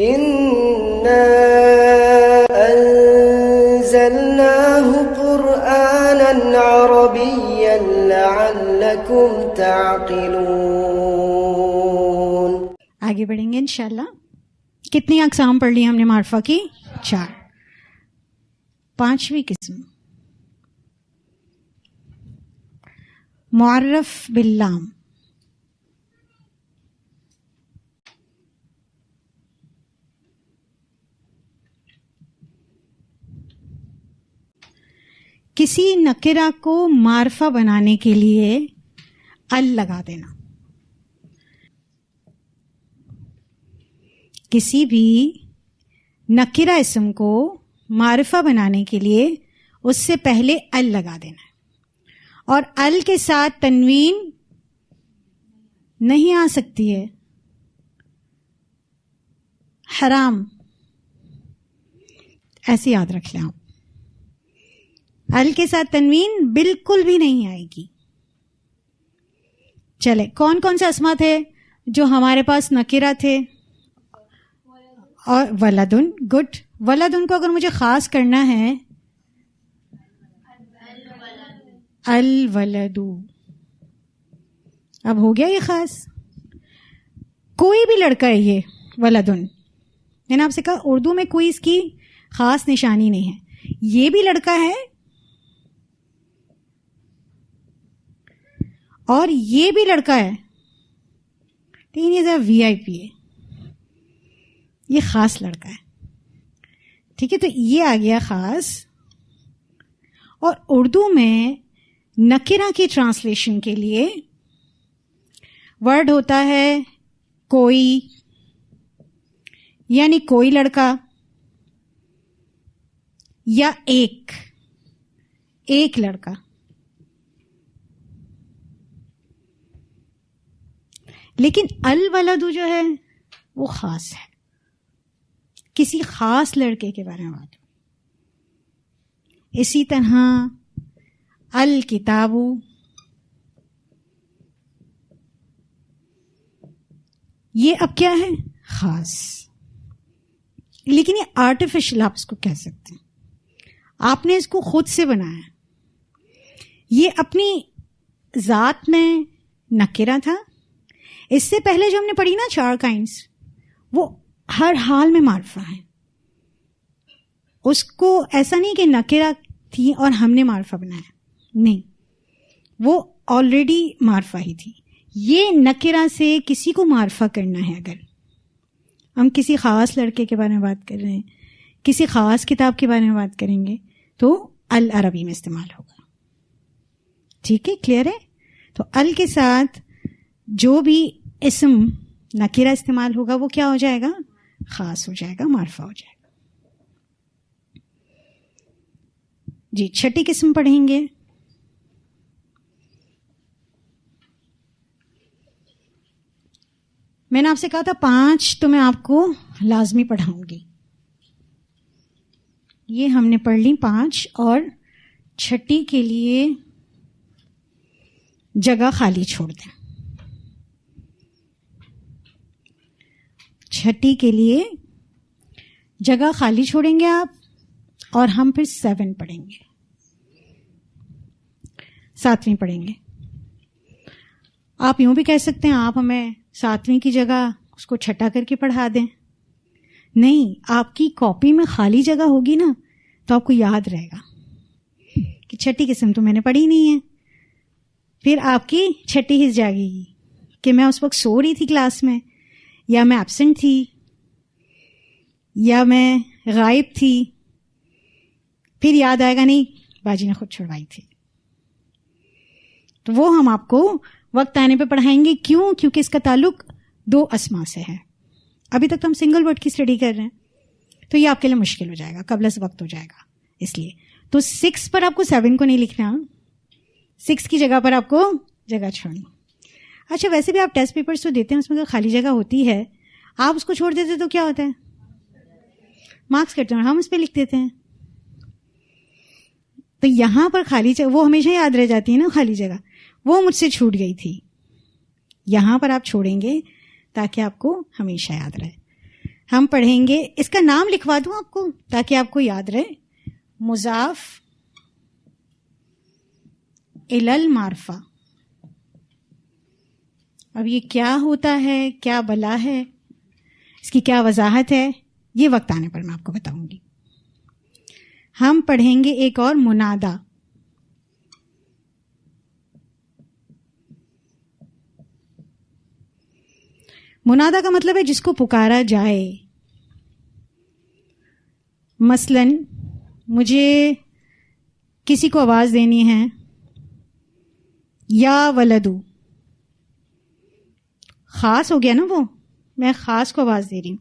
إنا أنزلناه قرآنا عربيا لعلكم تعقلون. آگے بڑھیں گے انشاءاللہ. کتنی اقسام پڑھ لی ہم نے معرفہ کی؟ 4. 5ویں قسم معرف باللام. کسی نکرہ کو معرفہ بنانے کے لیے ال لگا دینا. کسی بھی نکرہ اسم کو معرفہ بنانے کے لیے اس سے پہلے ال لگا دینا ہے، اور ال کے ساتھ تنوین نہیں آ سکتی ہے، حرام. ایسے یاد رکھ لیں آپ، ال کے ساتھ تنوین بالکل بھی نہیں آئے گی. چلے کون کون سے اسما تھے جو ہمارے پاس نکرہ تھے؟ اور ولدن. گڈ. ولدن کو اگر مجھے خاص کرنا ہے، الولدو. اب ہو گیا یہ خاص. کوئی بھی لڑکا ہے یہ ولدن. میں نے آپ سے کہا اردو میں کوئی اس کی خاص نشانی نہیں ہے. یہ بھی لڑکا ہے اور یہ بھی لڑکا ہے، لیکن یہ VIP ہے، یہ خاص لڑکا ہے. ٹھیک ہے، تو یہ آ گیا خاص. اور اردو میں نکرہ کی ٹرانسلیشن کے لیے ورڈ ہوتا ہے کوئی، یعنی کوئی لڑکا، یا ایک لڑکا. لیکن الولد جو ہے وہ خاص ہے، کسی خاص لڑکے کے بارے میں بات. اسی طرح الکتاب، یہ اب کیا ہے؟ خاص. لیکن یہ آرٹیفیشل آپ اس کو کہہ سکتے ہیں، آپ نے اس کو خود سے بنایا. یہ اپنی ذات میں نکرہ تھا. اس سے پہلے جو ہم نے پڑھی نا 4 کائنڈس، وہ ہر حال میں معرفہ ہیں. اس کو ایسا نہیں کہ نکرہ تھی اور ہم نے معرفہ بنایا، نہیں، وہ آلریڈی معرفہ ہی تھی. یہ نکرہ سے کسی کو معرفہ کرنا ہے. اگر ہم کسی خاص لڑکے کے بارے میں بات کر رہے ہیں، کسی خاص کتاب کے بارے میں بات کریں گے، تو العربی میں استعمال ہوگا. ٹھیک ہے، کلیئر ہے؟ تو ال کے ساتھ جو بھی اسم نکرہ استعمال ہوگا وہ کیا ہو جائے گا؟ خاص ہو جائے گا، معرفہ ہو جائے گا. جی 6ٹھی قسم پڑھیں گے. میں نے آپ سے کہا تھا 5 تو میں آپ کو لازمی پڑھاؤں گی. یہ ہم نے پڑھ لی 5، اور 6ٹھی کے لیے جگہ خالی چھوڑ دیں. 6ٹھی کے لیے جگہ خالی چھوڑیں گے آپ، اور ہم پھر 7 پڑھیں گے، 7ویں پڑھیں گے. آپ یوں بھی کہہ سکتے ہیں آپ ہمیں 7ویں کی جگہ اس کو چھٹا کر کے پڑھا دیں. نہیں، آپ کی کاپی میں خالی جگہ ہوگی نا، تو آپ کو یاد رہے گا کہ 6ٹھی قسم تو میں نے پڑھی نہیں ہے. پھر آپ کی 6ٹھی حص جاگے گی کہ میں اس وقت سو رہی تھی کلاس میں، یا میں ایبسنٹ تھی، یا میں غائب تھی. پھر یاد آئے گا نہیں، باجی نے خود چھڑوائی تھی. تو وہ ہم آپ کو وقت آنے پہ پڑھائیں گے. کیوں؟ کیونکہ اس کا تعلق 2 اسما سے ہے. ابھی تک تو ہم سنگل ورڈ کی اسٹڈی کر رہے ہیں، تو یہ آپ کے لیے مشکل ہو جائے گا، قبل از وقت ہو جائے گا. اس لیے تو 6 پر آپ کو 7 کو نہیں لکھنا، 6 کی جگہ پر آپ کو جگہ چھوڑنی. اچھا، ویسے بھی آپ ٹیسٹ پیپرز تو دیتے ہیں، اس میں اگر خالی جگہ ہوتی ہے آپ اس کو چھوڑ دیتے تو کیا ہوتا ہے؟ مارکس کرتے ہیں، ہم اس پہ لکھ دیتے ہیں. تو یہاں پر خالی جگہ وہ ہمیشہ یاد رہ جاتی ہے نا، خالی جگہ وہ مجھ سے چھوٹ گئی تھی. یہاں پر آپ چھوڑیں گے تاکہ آپ کو ہمیشہ یاد رہے. ہم پڑھیں گے, اس کا نام لکھوا دوں آپ کو تاکہ آپ کو یاد رہے, مضاف الی المعرفہ. اب یہ کیا ہوتا ہے, کیا بلا ہے, اس کی کیا وضاحت ہے, یہ وقت آنے پر میں آپ کو بتاؤں گی. ہم پڑھیں گے ایک اور منادا. منادا کا مطلب ہے جس کو پکارا جائے. مثلاً مجھے کسی کو آواز دینی ہے, یا ولدو, خاص ہو گیا نا وہ, میں خاص کو آواز دے رہی ہوں.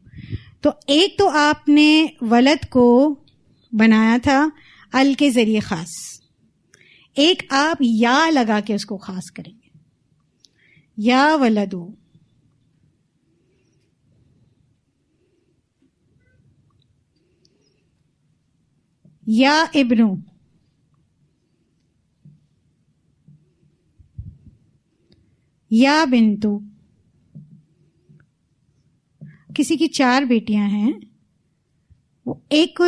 تو ایک تو آپ نے ولد کو بنایا تھا ال کے ذریعے خاص, ایک آپ یا لگا کے اس کو خاص کریں گے, یا ولدو. یا ابنو, یا بنتو. کسی کی 4 بیٹیاں ہیں, وہ ایک کو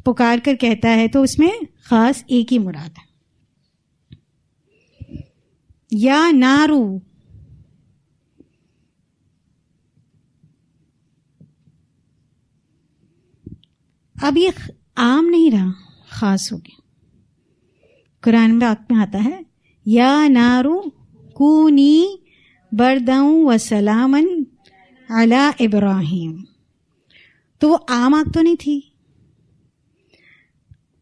پکار کر کہتا ہے تو اس میں خاص ایک ہی مراد ہے. یا نارو, اب یہ عام نہیں رہا, خاص ہو گیا. قرآن میں آتا ہے یا نارو کونی برداً و سلامن علی ابراہیم. تو وہ عام آگ تو نہیں تھی,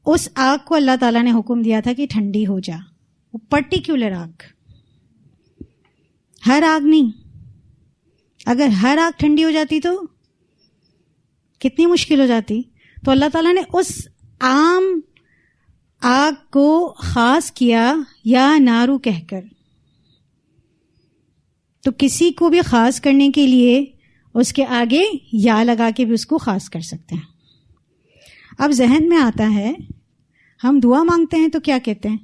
اس آگ کو اللہ تعالیٰ نے حکم دیا تھا کہ ٹھنڈی ہو جا. وہ پرٹیکولر آگ, ہر آگ نہیں. اگر ہر آگ ٹھنڈی ہو جاتی تو کتنی مشکل ہو جاتی. تو اللہ تعالیٰ نے اس عام آگ کو خاص کیا یا نارو کہہ کر. تو کسی کو بھی خاص کرنے کے لیے اس کے آگے یا لگا کے بھی اس کو خاص کر سکتے ہیں. اب ذہن میں آتا ہے ہم دعا مانگتے ہیں تو کیا کہتے ہیں,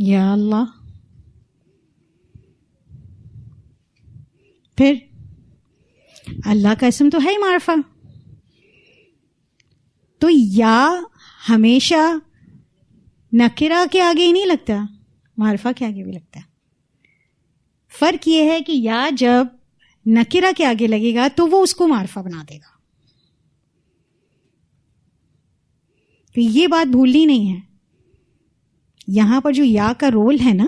یا اللہ. پھر اللہ کا اسم تو ہے ہی معرفہ, تو یا ہمیشہ نکرہ کے آگے ہی نہیں لگتا, معرفہ کے آگے بھی لگتا ہے. فرق یہ ہے کہ یا جب نکرہ کے آگے لگے گا تو وہ اس کو معرفہ بنا دے گا. تو یہ بات بھولنی نہیں ہے. یہاں پر جو یا کا رول ہے نا,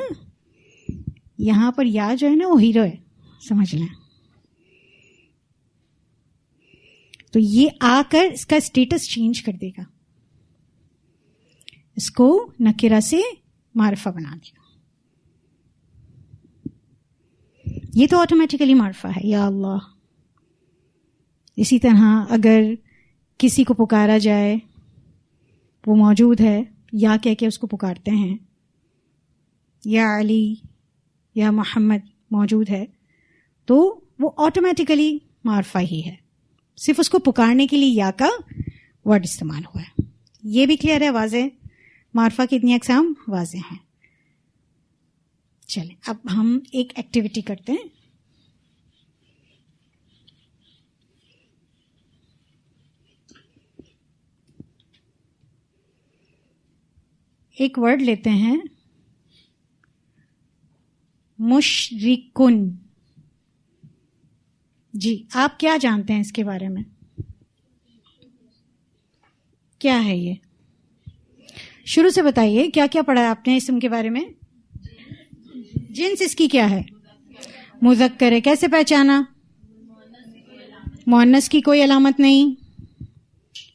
یہاں پر یا جو ہے نا وہ ہیرو ہے, سمجھ لیں. تو یہ آ کر اس کا اسٹیٹس چینج کر دے گا, اس کو نکرہ سے معرفہ بنا دے گا. یہ تو آٹومیٹیکلی معرفہ ہے, یا اللہ. اسی طرح اگر کسی کو پکارا جائے, وہ موجود ہے, یا کہہ کے اس کو پکارتے ہیں, یا علی یا محمد موجود ہے, تو وہ آٹومیٹیکلی معرفہ ہی ہے. صرف اس کو پکارنے کے لیے یا کا ورڈ استعمال ہوا ہے. یہ بھی کلیئر ہے, واضح. معرفہ کی اتنی اقسام واضح ہیں. چلیں اب ہم ایک ایکٹیویٹی کرتے ہیں. ایک ورڈ لیتے ہیں, مشرکن. جی آپ کیا جانتے ہیں اس کے بارے میں, کیا ہے یہ؟ شروع سے بتائیے, کیا کیا پڑھا ہے آپ نے اسم کے بارے میں؟ جنس اس کی کیا ہے؟ مذکر ہے. کیسے پہچانا؟ مؤنث کی کوئی علامت نہیں,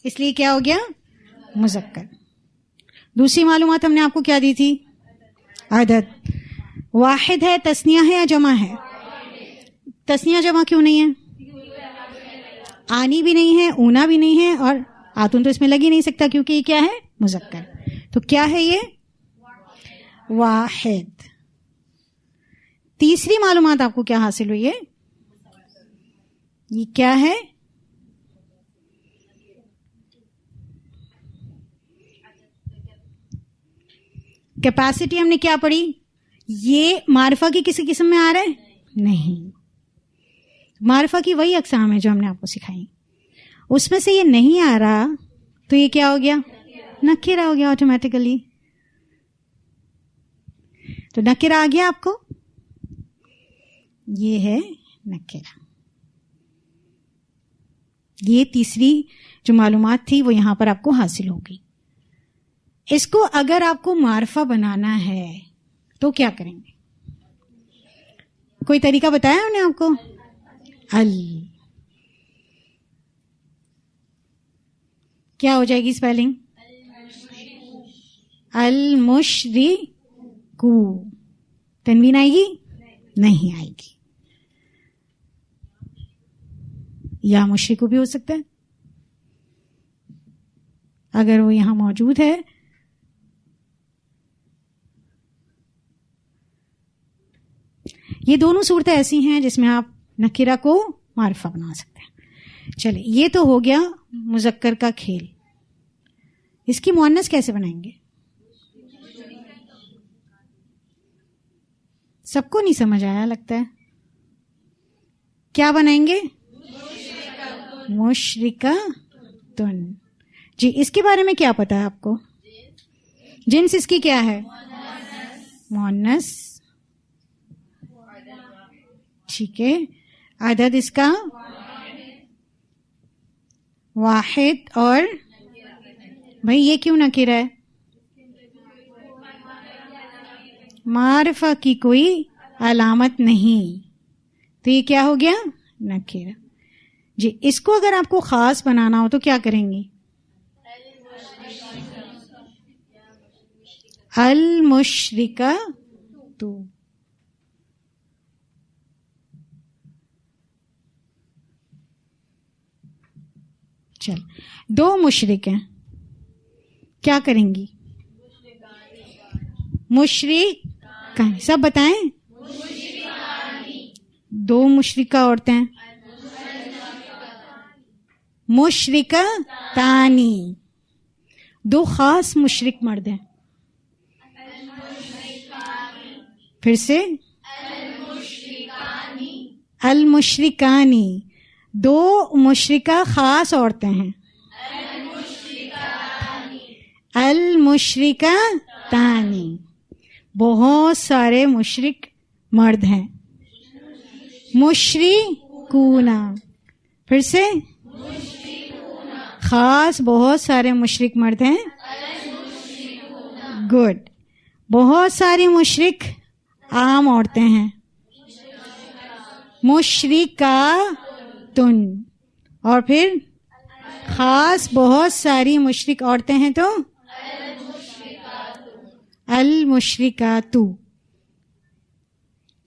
اس لیے کیا ہو گیا؟ مذکر. دوسری معلومات ہم نے آپ کو کیا دی تھی؟ عدد. واحد ہے, تثنیہ ہے یا جمع ہے؟ تثنیہ جمع کیوں نہیں ہے؟ آنی بھی نہیں ہے, اونا بھی نہیں ہے, اور آتون تو اس میں لگ ہی نہیں سکتا کیونکہ یہ کیا ہے؟ مذکر. تو کیا ہے یہ؟ واحد. تیسری معلومات آپ کو کیا حاصل ہوئی ہے؟ یہ کیا ہے؟ کیپیسٹی ہم نے کیا پڑھی؟ یہ معرفہ کی کسی قسم میں آ رہا ہے؟ نہیں. معرفہ کی وہی اقسام ہے جو ہم نے آپ کو سکھائی. اس میں سے یہ نہیں آ رہا تو یہ کیا ہو گیا؟ نکرہ ہو گیا آٹومیٹیکلی. تو نکرہ آ گیا آپ کو، یہ ہے نکرہ. یہ تیسری جو معلومات تھی وہ یہاں پر آپ کو حاصل ہوگی. اس کو اگر آپ کو معرفہ بنانا ہے تو کیا کریں گے؟ کوئی طریقہ بتایا انہیں آپ کو؟ کیا ہو جائے گی اسپیلنگ؟ المشرکو. تنوین آئے گی؟ نہیں آئے گی. یا مشرکو بھی ہو سکتا ہے اگر وہ یہاں موجود ہے. یہ دونوں صورتیں ایسی ہیں جس میں آپ نکرہ کو معرفہ بنا سکتے ہیں. چلے یہ تو ہو گیا مذکر کا کھیل. اس کی مؤنث کیسے بنائیں گے؟ سب کو نہیں سمجھ آیا لگتا ہے. کیا بنائیں گے؟ مشرکۃن. جی اس کے بارے میں کیا پتا ہے آپ کو؟ جنس اس کی کیا ہے؟ مؤنث. ٹھیک ہے. عدد اس کا واحد. اور بھائی یہ کیوں نکرہ ہے؟ معرفہ کی کوئی علامت نہیں تو یہ کیا ہو گیا؟ نکرہ. جی اس کو اگر آپ کو خاص بنانا ہو تو کیا کریں گی؟ المشرکۃ. چل دو مشرک ہیں، کیا کریں گی؟ مشرک. سب بتائیں. دو مشرکہ عورتیں، مشرکتانی. دو خاص مشرک مرد ہیں. پھر سے المشرکانی. دو مشرکہ خاص عورتیں ہیں. المشرکتانی. بہت سارے مشرک مرد ہیں. مشرکون. پھر سے خاص بہت سارے مشرک مرد ہیں. گڈ. بہت ساری مشرک عام عورتیں ہیں. مشرکاتن. اور پھر خاص بہت ساری مشرک عورتیں ہیں تو المشرکاتو.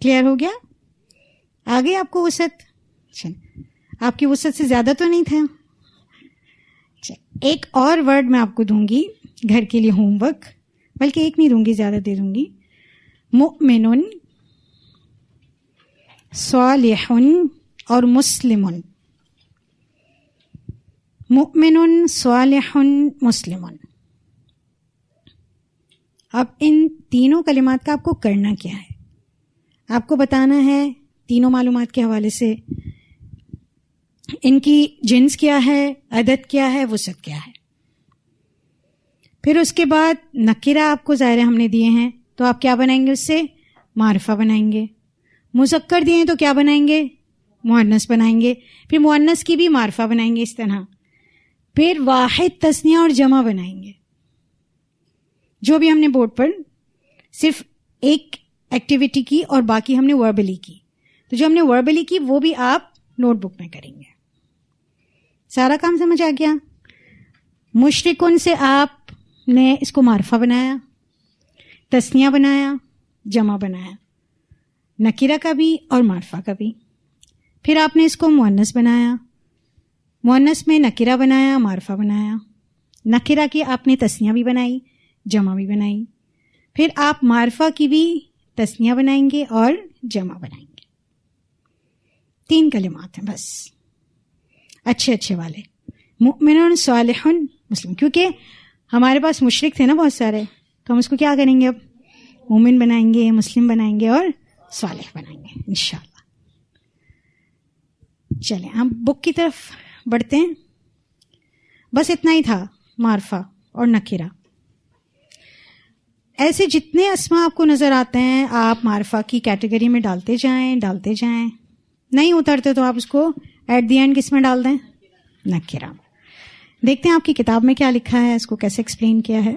کلیئر ہو گیا؟ آگے آپ کو وسعت. آپ کی وسعت سے زیادہ تو نہیں تھا. ایک اور ورڈ میں آپ کو دوں گی گھر کے لیے ہوم ورک، بلکہ ایک نہیں دوں گی، زیادہ دے دوں گی. مؤمن، صالح اور مسلم. مؤمن، صالح، مسلم. اب ان تینوں کلمات کا آپ کو کرنا کیا ہے؟ آپ کو بتانا ہے تینوں معلومات کے حوالے سے ان کی جنس کیا ہے، عدد کیا ہے، وسعت کیا ہے. پھر اس کے بعد نکرہ آپ کو ظاہر ہم نے دیے ہیں تو آپ کیا بنائیں گے؟ اس سے معرفہ بنائیں گے. مذکر دیے ہیں تو کیا بنائیں گے؟ مؤنث بنائیں گے. پھر مؤنث کی بھی معرفہ بنائیں گے اس طرح. پھر واحد، تثنیہ اور جمع بنائیں گے. جو بھی ہم نے بورڈ پر صرف ایک ایکٹیویٹی کی اور باقی ہم نے وربلی کی، تو جو ہم نے وربلی کی وہ بھی آپ نوٹ بک میں کریں گے. سارا کام سمجھ آ گیا؟ مشرکن سے آپ نے اس کو معرفہ بنایا، تثنیہ بنایا، جمع بنایا، نکرہ کا بھی اور معرفہ کا بھی. پھر آپ نے اس کو مؤنث بنایا، مؤنث میں نکرہ بنایا، معرفہ بنایا. نکرہ کی آپ نے تثنیہ بھی بنائی، جمع بھی بنائی. پھر آپ معرفہ کی بھی تثنیہ بنائیں گے اور جمع بنائیں گے. 3 کلمات ہیں بس، اچھے والے. مؤمن، صالح، مسلم. کیونکہ ہمارے پاس مشرک تھے نا بہت سارے، تو ہم اس کو کیا کریں گے؟ اب مومن بنائیں گے، مسلم بنائیں گے اور صالح بنائیں گے انشاءاللہ. چلیں ہم بک کی طرف بڑھتے ہیں. بس اتنا ہی تھا معرفہ اور نکرہ. ایسے جتنے اسما آپ کو نظر آتے ہیں آپ معرفہ کی کیٹیگری میں ڈالتے جائیں. نہیں اترتے تو آپ اس کو ایٹ دی اینڈ کس میں ڈال دیں؟ نکرہ. دیکھتے ہیں آپ کی کتاب میں کیا لکھا ہے, اس کو کیسے ایکسپلین کیا ہے.